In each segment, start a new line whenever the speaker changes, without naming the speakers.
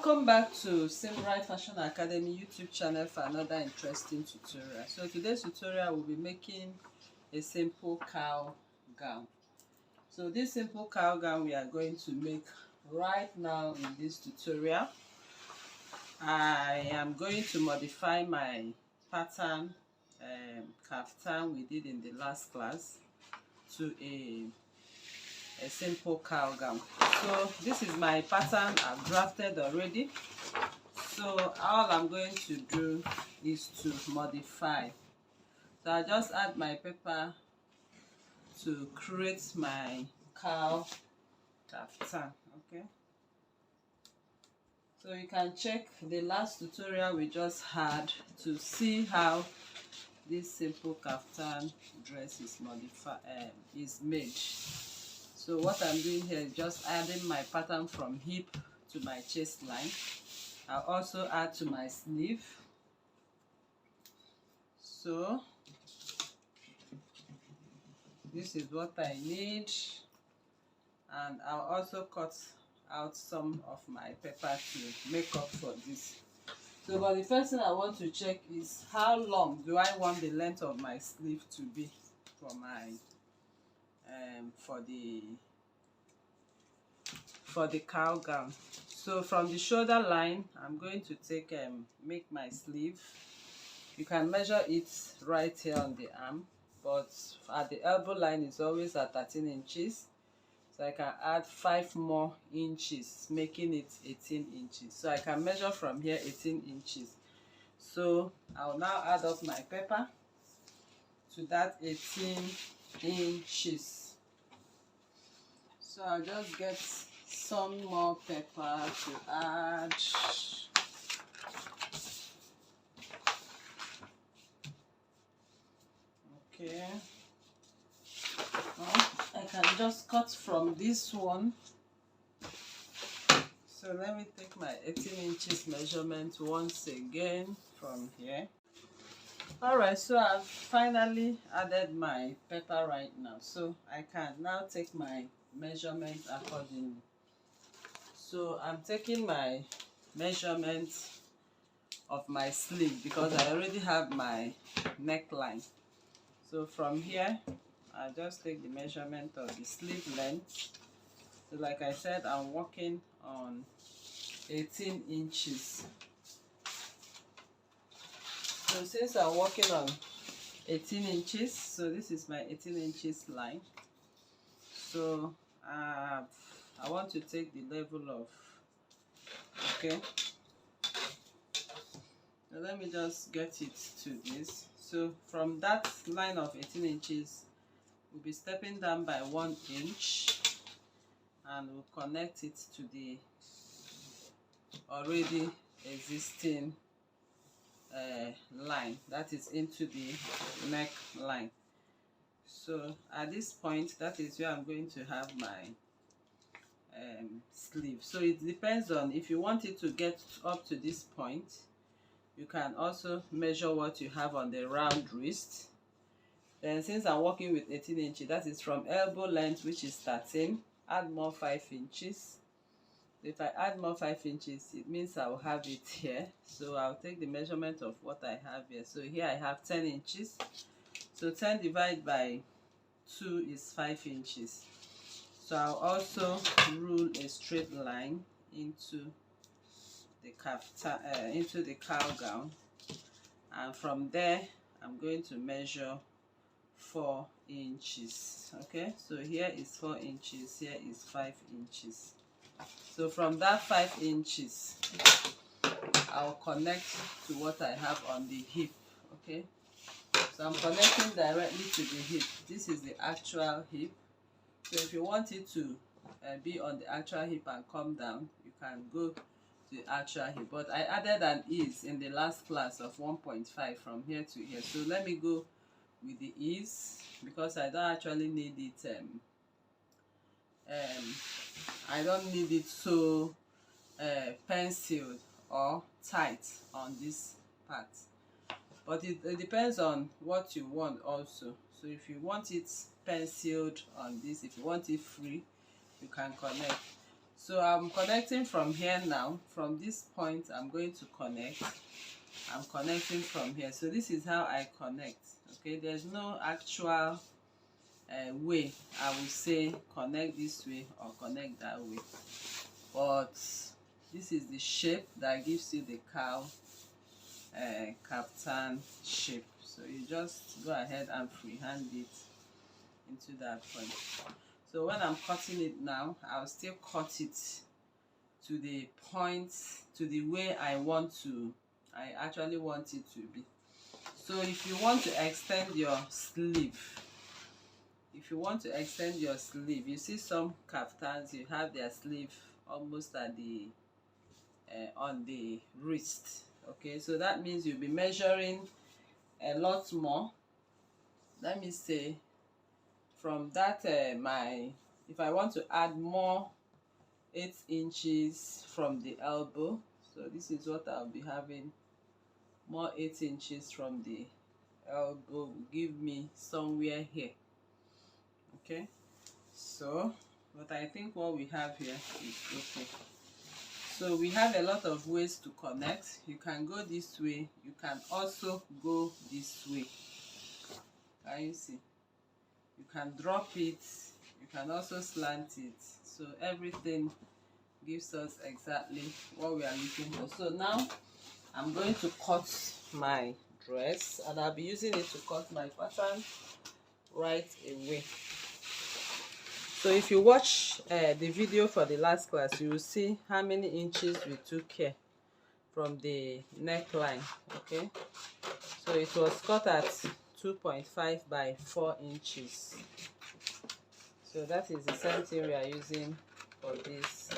Welcome back to Simbright Fashion Academy YouTube channel for another interesting tutorial. So today's tutorial will be making a simple cowl gown. So this simple cowl gown we are going to make right now in this tutorial. I am going to modify my pattern kaftan we did in the last class to a simple cowl gown. So this is my pattern I've drafted already. So all I'm going to do is to modify. So I just add my paper to create my cowl kaftan. Okay, so you can check the last tutorial we just had to see how this simple kaftan dress is made. So what I'm doing here is just adding my pattern from hip to my chest line. I'll also add to my sleeve. So this is what I need, and I'll also cut out some of my paper to make up for this. So but the first thing I want to check is how long do I want the length of my sleeve to be for my for the cowl gown. So from the shoulder line, I'm going to take make my sleeve. You can measure it right here on the arm, but at the elbow line is always at 13 inches. So I can add 5 more inches, making it 18 inches. So I can measure from here 18 inches. So I'll now add up my paper to that 18 inches. So I'll just get some more paper to add. Okay. Well, I can just cut from this one. So let me take my 18 inches measurement once again from here. Alright, so I've finally added my paper right now. So I can now take my measurement accordingly. So I'm taking my measurement of my sleeve because I already have my neckline. So from here, I just take the measurement of the sleeve length. So like I said, I'm working on 18 inches. So since I'm working on 18 inches, so this is my 18 inches line. So I want to take the level of, okay, so let me just get it to this. So from that line of 18 inches, we'll be stepping down by 1 inch and we'll connect it to the already existing line, that is into the neck line. So at this point, that is where I'm going to have my sleeve. So it depends on, if you want it to get up to this point, you can also measure what you have on the round wrist. Then since I'm working with 18 inches, that is from elbow length, which is 13, add more 5 inches. If I add more 5 inches, it means I will have it here. So I'll take the measurement of what I have here. So here I have 10 inches. So 10 divided by 2 is 5 inches. So I'll also rule a straight line into the kaftan, into the cowl gown, and from there I'm going to measure 4 inches. Okay, so here is 4 inches, here is 5 inches. So from that 5 inches, I'll connect to what I have on the hip. Okay, so I'm connecting directly to the hip. This is the actual hip. So if you want it to be on the actual hip and come down, you can go to the actual hip. But I added an ease in the last class of 1.5 from here to here. So let me go with the ease because I don't actually need it. I don't need it so penciled or tight on this part. But it depends on what you want also. So if you want it penciled on this, if you want it free, you can connect. So I'm connecting from here now. From this point I'm going to connect. I'm connecting from here. So this is how I connect. Okay, there's no actual way I will say connect this way or connect that way, but this is the shape that gives you the cowl kaftan shape. So you just go ahead and freehand it into that point. So when I'm cutting it now, I'll still cut it to the point, to the way I actually want it to be. So if you want to extend your sleeve, you see some kaftans, you have their sleeve almost at the on the wrist. Okay, so that means you'll be measuring a lot more. Let me say from that if I want to add more 8 inches from the elbow, so this is what I'll be having. More 8 inches from the elbow will give me somewhere here. Okay, so but I think what we have here is okay. So we have a lot of ways to connect. You can go this way, you can also go this way. Can you see? You can drop it, you can also slant it. So everything gives us exactly what we are looking for. So now I'm going to cut my dress, and I'll be using it to cut my pattern right away. So if you watch the video for the last class, you will see how many inches we took here from the neckline. Okay, so it was cut at 2.5 by 4 inches. So that is the same thing we are using for this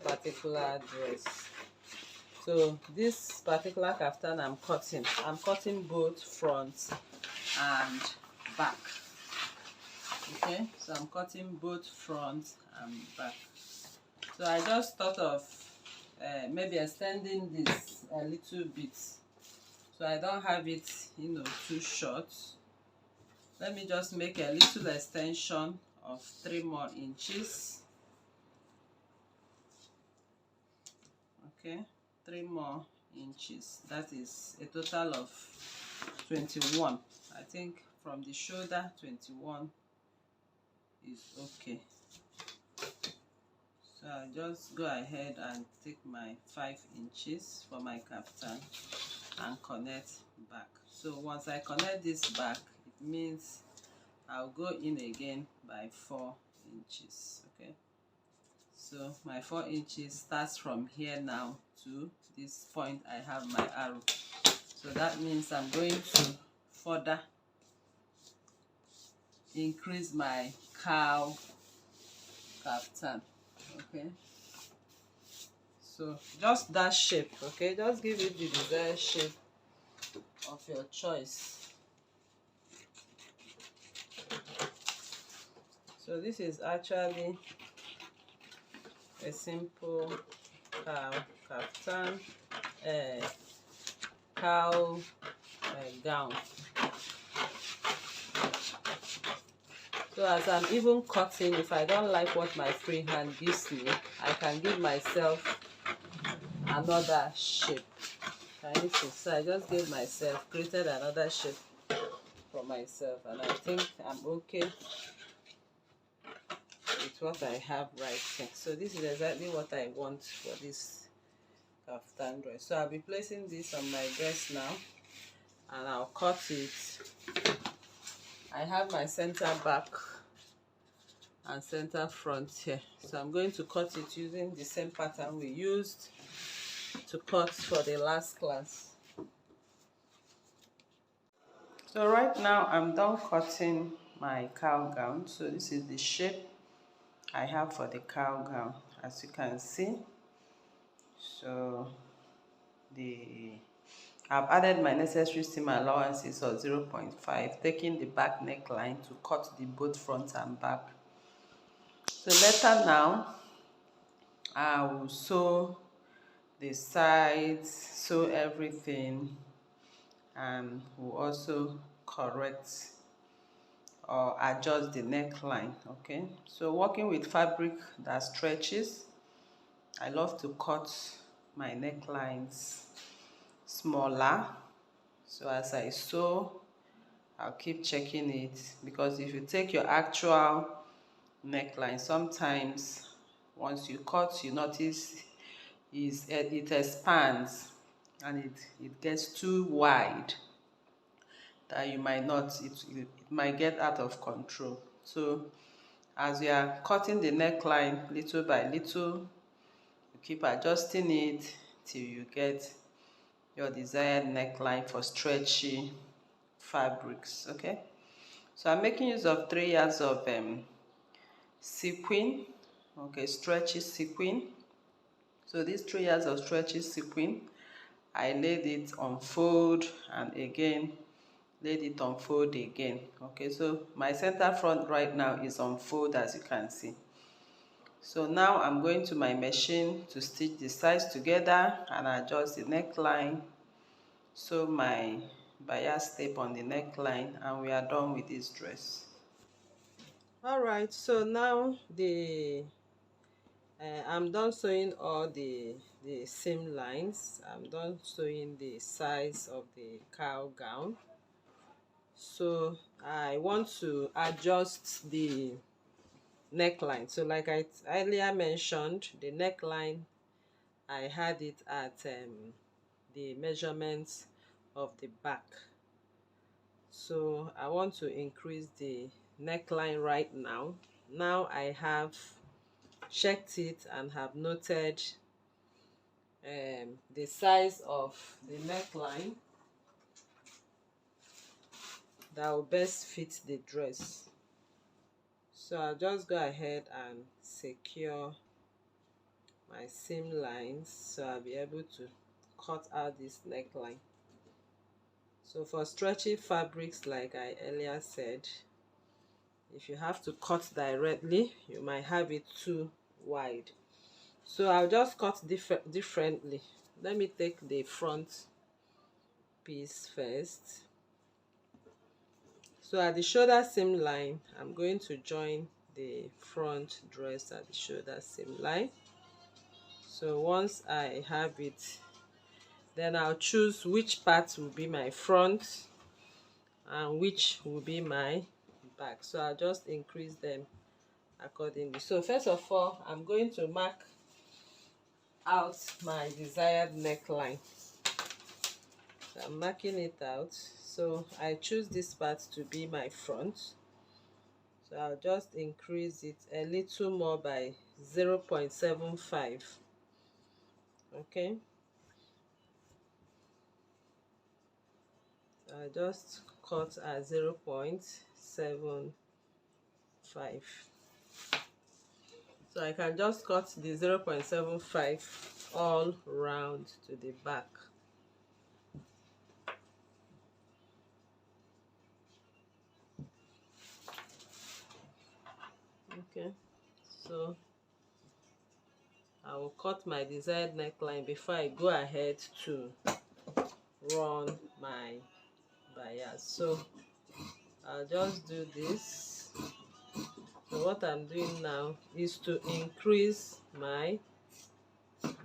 particular dress. So this particular kaftan I'm cutting both front and back. Okay, so I'm cutting both front and back. So I just thought of maybe extending this a little bit, so I don't have it, too short. Let me just make a little extension of 3 more inches. Okay, 3 more inches. That is a total of 21. I think from the shoulder 21 is okay. So I'll just go ahead and take my 5 inches for my kaftan and connect back. So once I connect this back, it means I'll go in again by 4 inches. Okay, so my 4 inches starts from here now to this point. I have my arrow, so that means I'm going to further increase my cowl kaftan. Okay, so just that shape. Okay, just give it the desired shape of your choice. So this is actually a simple kaftan cowl gown. So as I'm even cutting, if I don't like what my free hand gives me, I can give myself another shape. Can you see? So I just gave myself, created another shape for myself, and I think I'm okay with what I have right here. So this is exactly what I want for this kaftan dress. So I'll be placing this on my dress now, and I'll cut it. I have my center back and center front here, so I'm going to cut it using the same pattern we used to cut for the last class. So right now I'm done cutting my cowl gown. So this is the shape I have for the cowl gown, as you can see. So I've added my necessary seam allowances of 0.5, taking the back neckline to cut the both front and back. So later now, I will sew the sides, sew everything, and will also correct or adjust the neckline. Okay, so working with fabric that stretches, I love to cut my necklines smaller, so as I sew I'll keep checking it, because if you take your actual neckline, sometimes once you cut you notice it expands and it gets too wide, that you might not, it might get out of control. So as you are cutting the neckline little by little, you keep adjusting it till you get your desired neckline for stretchy fabrics. Okay, so I'm making use of 3 yards of sequin. Okay, stretchy sequin. So these 3 yards of stretchy sequin, I laid it on fold and again laid it on fold again. Okay, so my center front right now is on fold, as you can see. So now I'm going to my machine to stitch the sides together and adjust the neckline, sew my bias tape on the neckline, and we are done with this dress. All right, so now I'm done sewing all the seam lines. I'm done sewing the size of the cowl gown. So I want to adjust the neckline. So like I earlier mentioned, the neckline, I had it at the measurements of the back. So I want to increase the neckline right now. Now I have checked it and have noted the size of the neckline that will best fit the dress. So I'll just go ahead and secure my seam lines so I'll be able to cut out this neckline. So for stretchy fabrics, like I earlier said, if you have to cut directly, you might have it too wide. So I'll just cut differently. Let me take the front piece first. So at the shoulder seam line, I'm going to join the front dress at the shoulder seam line. So once I have it, then I'll choose which part will be my front and which will be my back. So I'll just increase them accordingly. So first of all, I'm going to mark out my desired neckline. So I'm marking it out. So I choose this part to be my front. So I'll just increase it a little more by 0.75. Okay, I just cut at 0.75. So I can just cut the 0.75 all round to the back. Okay, so I will cut my desired neckline before I go ahead to run my bias. So I'll just do this. So what I'm doing now is to increase my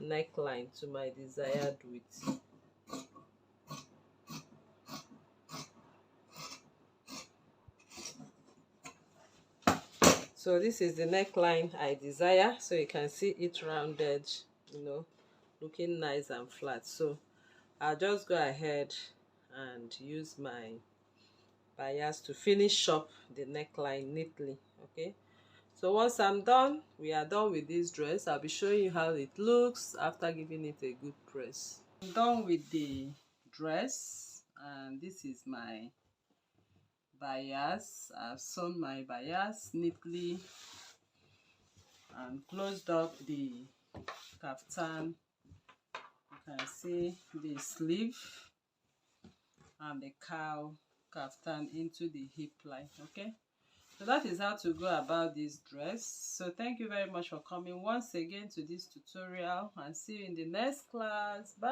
neckline to my desired width. So this is the neckline I desire. So you can see it rounded, you know, looking nice and flat. So I'll just go ahead and use my bias to finish up the neckline neatly. Okay, so once I'm done, we are done with this dress. I'll be showing you how it looks after giving it a good press. I'm done with the dress, and this is my bias. I've sewn my bias neatly and closed up the kaftan. You can see the sleeve and the cowl kaftan into the hip line. Okay, so that is how to go about this dress. So thank you very much for coming once again to this tutorial, and see you in the next class. Bye.